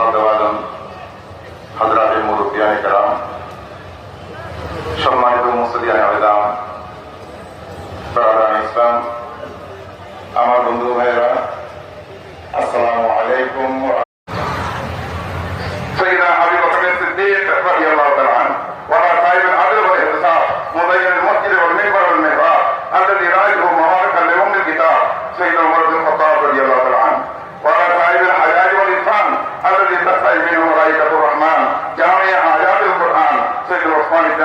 শ্রদ্ধাভাজন হযরতে মুরব্বিয়ানে কেরাম, সম্মানিত মুসলিয়ানে আবেদান, ব্রাদার ইসলাম, আমার বন্ধু ভাইয়েরা, আসসালামু আলাইকুম। سيدنا أبي بكر الصديق رضي الله تعالى عنه وعلى صاحب العدل والاحتساب مبين المسجد والمنبر والمحراب الذي رأيته مباركا لأم الكتاب سيدنا عمر بن الخطاب رضي الله تعالى عنه وعلى صاحب الحياة والإحسان الذي تستحي منه ملائكة الرحمن جامع آيات القرآن سيدنا عثمان بن